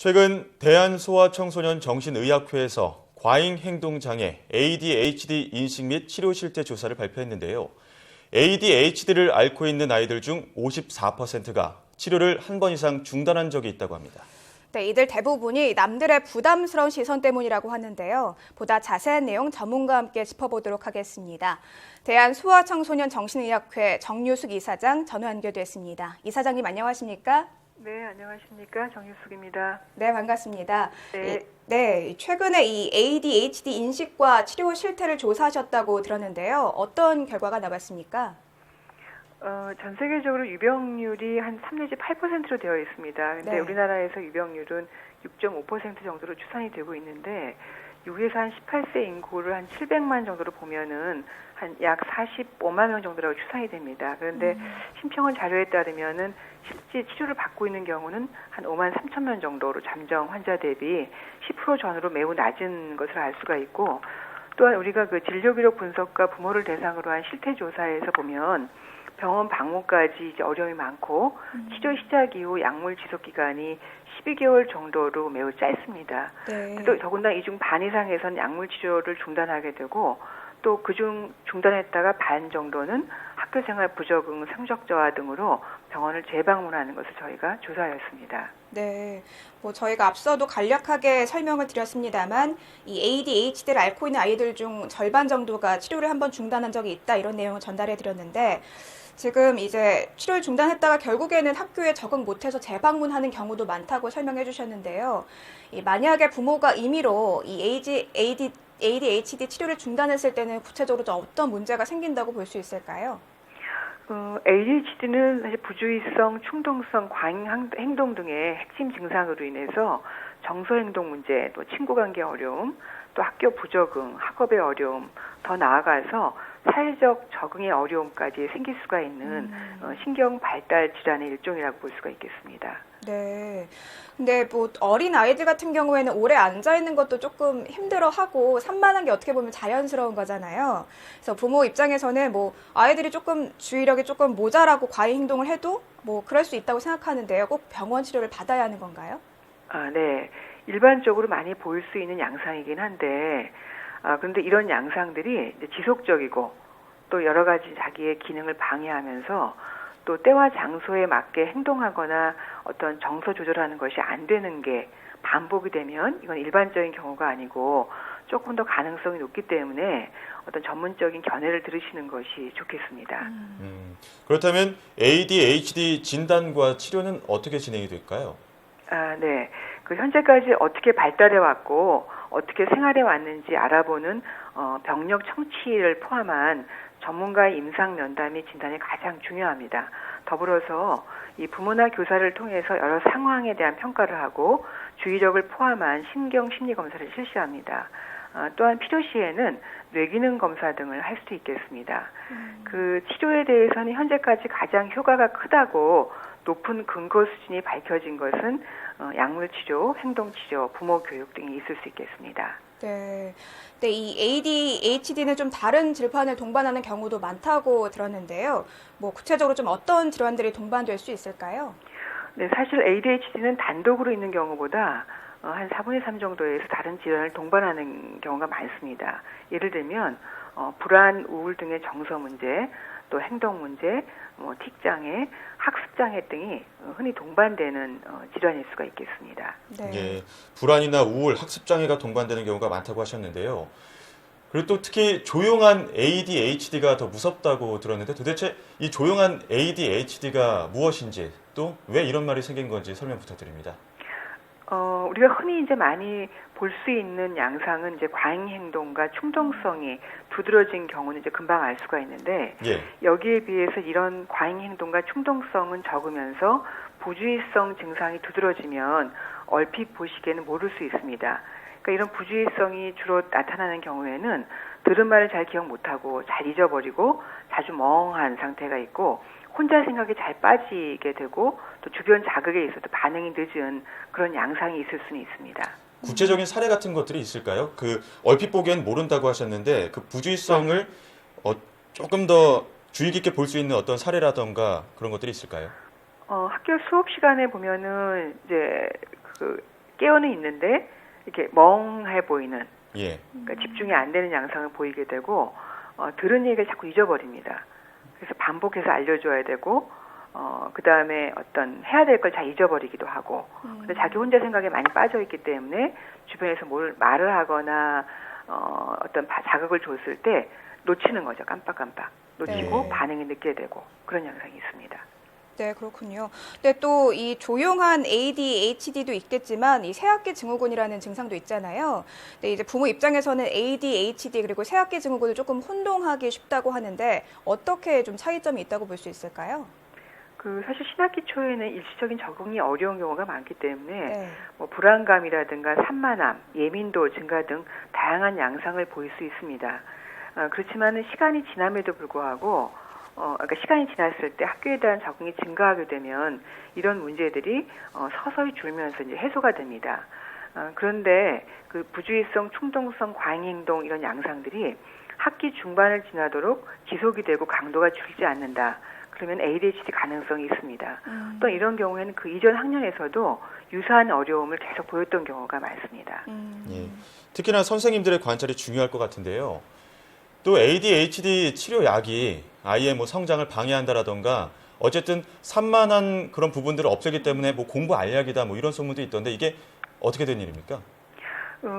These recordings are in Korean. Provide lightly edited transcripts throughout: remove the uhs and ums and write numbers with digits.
최근 대한소아청소년 정신의학회에서 과잉행동장애 ADHD 인식 및 치료 실태 조사를 발표했는데요. ADHD를 앓고 있는 아이들 중 54%가 치료를 한 번 이상 중단한 적이 있다고 합니다. 네, 이들 대부분이 남들의 부담스러운 시선 때문이라고 하는데요. 보다 자세한 내용 전문가와 함께 짚어보도록 하겠습니다. 대한소아청소년 정신의학회 정유숙 이사장 전화 연결됐습니다. 이사장님 안녕하십니까? 네, 안녕하십니까. 정유숙입니다. 네, 반갑습니다. 네. 최근에 이 ADHD 인식과 치료 실태를 조사하셨다고 들었는데요. 어떤 결과가 나왔습니까? 전 세계적으로 유병률이 한 3 내지 8%로 되어 있습니다. 근데 네. 우리나라에서 유병률은 6.5% 정도로 추산이 되고 있는데 6에서 한 18세 인구를 한 700만 정도로 보면은 한 약 45만 명 정도라고 추산이 됩니다. 그런데 심평원 자료에 따르면은 실제 치료를 받고 있는 경우는 한 5만 3천 명 정도로 잠정 환자 대비 10% 전후로 매우 낮은 것을 알 수가 있고, 또한 우리가 그 진료 기록 분석과 부모를 대상으로 한 실태 조사에서 보면 병원 방문까지 이제 어려움이 많고 치료 시작 이후 약물 지속 기간이 12개월 정도로 매우 짧습니다. 네. 또 더군다나 이 중 반 이상에서는 약물 치료를 중단하게 되고, 또 그중 중단했다가 반 정도는 학교 생활 부적응, 성적 저하 등으로 병원을 재방문하는 것을 저희가 조사하였습니다. 네, 저희가 앞서도 간략하게 설명을 드렸습니다만 이 ADHD를 앓고 있는 아이들 중 절반 정도가 치료를 한번 중단한 적이 있다, 이런 내용을 전달해 드렸는데, 지금 이제 치료를 중단했다가 결국에는 학교에 적응 못해서 재방문하는 경우도 많다고 설명해 주셨는데요. 만약에 부모가 임의로 이 ADHD 치료를 중단했을 때는 구체적으로 좀 어떤 문제가 생긴다고 볼 수 있을까요? ADHD는 사실 부주의성, 충동성, 과잉 행동 등의 핵심 증상으로 인해서 정서 행동 문제, 또 친구 관계 어려움, 또 학교 부적응, 학업의 어려움, 더 나아가서 사회적 적응의 어려움까지 생길 수가 있는 신경 발달 질환의 일종이라고 볼 수가 있겠습니다. 네. 근데 어린 아이들 같은 경우에는 오래 앉아 있는 것도 조금 힘들어하고 산만한 게 어떻게 보면 자연스러운 거잖아요. 그래서 부모 입장에서는 아이들이 조금 주의력이 조금 모자라고 과잉 행동을 해도 그럴 수 있다고 생각하는데요. 꼭 병원 치료를 받아야 하는 건가요? 네. 일반적으로 많이 보일 수 있는 양상이긴 한데, 그런데 이런 양상들이 이제 지속적이고 또 여러 가지 자기의 기능을 방해하면서 또 때와 장소에 맞게 행동하거나 어떤 정서 조절하는 것이 안 되는 게 반복이 되면 이건 일반적인 경우가 아니고 조금 더 가능성이 높기 때문에 어떤 전문적인 견해를 들으시는 것이 좋겠습니다. 그렇다면 ADHD 진단과 치료는 어떻게 진행이 될까요? 네. 현재까지 어떻게 발달해 왔고 어떻게 생활해 왔는지 알아보는 병력 청취를 포함한 전문가의 임상 면담이 진단이 가장 중요합니다. 더불어서 이 부모나 교사를 통해서 여러 상황에 대한 평가를 하고 주의력을 포함한 신경 심리 검사를 실시합니다. 또한 필요시에는 뇌기능 검사 등을 할 수도 있겠습니다. 그 치료에 대해서는 현재까지 가장 효과가 크다고 높은 근거 수준이 밝혀진 것은 약물 치료, 행동 치료, 부모 교육 등이 있을 수 있겠습니다. 네. 근데 이 ADHD는 좀 다른 질환을 동반하는 경우도 많다고 들었는데요. 구체적으로 좀 어떤 질환들이 동반될 수 있을까요? 네, 사실 ADHD는 단독으로 있는 경우보다 한 4분의 3 정도에서 다른 질환을 동반하는 경우가 많습니다. 예를 들면 불안, 우울 등의 정서 문제, 또 행동 문제, 틱장애, 학습장애 등이 흔히 동반되는 질환일 수가 있겠습니다. 네. 예, 불안이나 우울, 학습장애가 동반되는 경우가 많다고 하셨는데요. 그리고 또 특히 조용한 ADHD가 더 무섭다고 들었는데, 도대체 이 조용한 ADHD가 무엇인지, 또 왜 이런 말이 생긴 건지 설명 부탁드립니다. 우리가 흔히 이제 많이 볼 수 있는 양상은 이제 과잉 행동과 충동성이 두드러진 경우는 이제 금방 알 수가 있는데, 예. 여기에 비해서 이런 과잉 행동과 충동성은 적으면서 부주의성 증상이 두드러지면 얼핏 보시기에는 모를 수 있습니다. 그러니까 이런 부주의성이 주로 나타나는 경우에는 들은 말을 잘 기억 못하고 잘 잊어버리고 자주 멍한 상태가 있고, 혼자 생각이 잘 빠지게 되고 또 주변 자극에 있어도 반응이 늦은 그런 양상이 있을 수는 있습니다. 구체적인 사례 같은 것들이 있을까요? 얼핏 보기엔 모른다고 하셨는데 그 부주의성을 조금 더 주의 깊게 볼 수 있는 어떤 사례라던가 그런 것들이 있을까요? 학교 수업 시간에 보면은 이제 깨어는 있는데 이렇게 멍해 보이는, 예. 그러니까 집중이 안 되는 양상을 보이게 되고 들은 얘기를 자꾸 잊어버립니다. 그래서 반복해서 알려줘야 되고 그 다음에 어떤 해야 될 걸 잘 잊어버리기도 하고 근데 자기 혼자 생각에 많이 빠져 있기 때문에 주변에서 뭘 말을 하거나 어떤 자극을 줬을 때 놓치는 거죠. 깜빡깜빡 놓치고 네. 반응이 늦게 되고 그런 양상이 있습니다. 네, 그렇군요. 근데 또 이 조용한 ADHD도 있겠지만 이 새학기 증후군이라는 증상도 있잖아요. 근데 이제 부모 입장에서는 ADHD 그리고 새학기 증후군을 조금 혼동하기 쉽다고 하는데 어떻게 좀 차이점이 있다고 볼 수 있을까요? 사실 신학기 초에는 일시적인 적응이 어려운 경우가 많기 때문에 네. 뭐 불안감이라든가 산만함, 예민도 증가 등 다양한 양상을 보일 수 있습니다. 그렇지만은 시간이 지남에도 불구하고 그러니까 시간이 지났을 때 학교에 대한 적응이 증가하게 되면 이런 문제들이 서서히 줄면서 이제 해소가 됩니다. 그런데 그 부주의성, 충동성, 과잉행동 이런 양상들이 학기 중반을 지나도록 지속이 되고 강도가 줄지 않는다. 그러면 ADHD 가능성이 있습니다. 또 이런 경우에는 그 이전 학년에서도 유사한 어려움을 계속 보였던 경우가 많습니다. 예. 특히나 선생님들의 관찰이 중요할 것 같은데요. 또 ADHD 치료약이 아이의 뭐 성장을 방해한다라던가 어쨌든 산만한 그런 부분들을 없애기 때문에 뭐 공부 알약이다 뭐 이런 소문도 있던데 이게 어떻게 된 일입니까?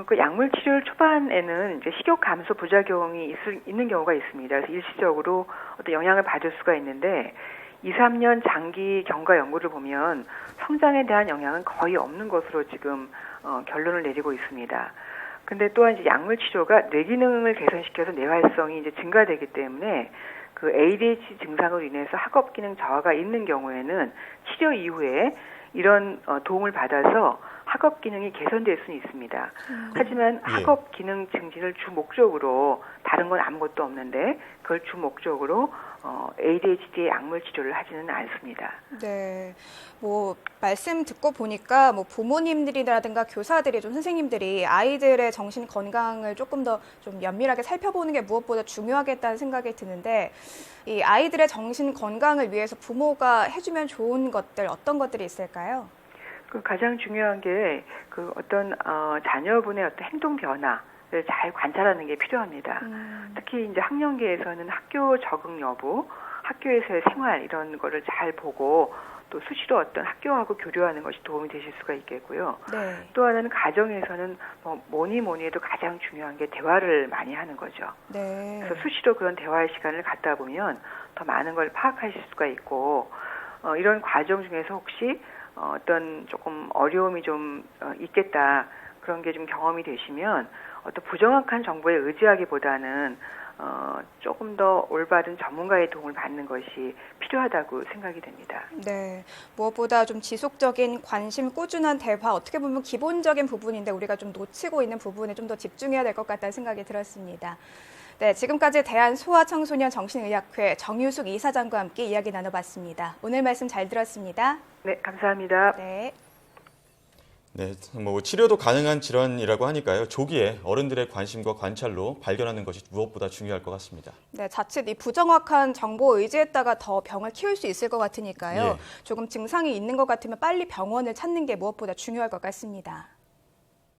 그 약물 치료 초반에는 이제 식욕 감소 부작용이 있는 경우가 있습니다. 그래서 일시적으로 어떤 영향을 받을 수가 있는데 2, 3년 장기 경과 연구를 보면 성장에 대한 영향은 거의 없는 것으로 지금 결론을 내리고 있습니다. 근데 또한 이제 약물 치료가 뇌 기능을 개선시켜서 뇌 활성이 이제 증가되기 때문에 그 ADHD 증상으로 인해서 학업 기능 저하가 있는 경우에는 치료 이후에 이런 도움을 받아서 학업 기능이 개선될 수는 있습니다. 하지만 학업 기능 증진을 주 목적으로 다른 건 아무것도 없는데 그걸 주 목적으로 ADHD의 약물 치료를 하지는 않습니다. 네, 뭐 말씀 듣고 보니까 뭐 부모님들이라든가 교사들이 좀 선생님들이 아이들의 정신 건강을 조금 더 좀 면밀하게 살펴보는 게 무엇보다 중요하겠다는 생각이 드는데 이 아이들의 정신 건강을 위해서 부모가 해주면 좋은 것들 어떤 것들이 있을까요? 가장 중요한 게 어떤 자녀분의 어떤 행동 변화를 잘 관찰하는 게 필요합니다. 특히 이제 학령기에서는 학교 적응 여부, 학교에서의 생활 이런 거를 잘 보고 또 수시로 어떤 학교하고 교류하는 것이 도움이 되실 수가 있겠고요. 네. 또 하나는 가정에서는 뭐니 해도 가장 중요한 게 대화를 많이 하는 거죠. 네. 그래서 수시로 그런 대화의 시간을 갖다 보면 더 많은 걸 파악하실 수가 있고 이런 과정 중에서 혹시 어떤 조금 어려움이 좀 있겠다 그런 게 좀 경험이 되시면 어떤 부정확한 정보에 의지하기보다는 조금 더 올바른 전문가의 도움을 받는 것이 필요하다고 생각이 됩니다. 네, 무엇보다 좀 지속적인 관심, 꾸준한 대화, 어떻게 보면 기본적인 부분인데 우리가 좀 놓치고 있는 부분에 좀 더 집중해야 될 것 같다는 생각이 들었습니다. 네, 지금까지 대한소아청소년 정신의학회 정유숙 이사장과 함께 이야기 나눠봤습니다. 오늘 말씀 잘 들었습니다. 네, 감사합니다. 네. 네, 뭐 치료도 가능한 질환이라고 하니까요. 조기에 어른들의 관심과 관찰로 발견하는 것이 무엇보다 중요할 것 같습니다. 네, 자칫 이 부정확한 정보 의지했다가 더 병을 키울 수 있을 것 같으니까요. 예. 조금 증상이 있는 것 같으면 빨리 병원을 찾는 게 무엇보다 중요할 것 같습니다.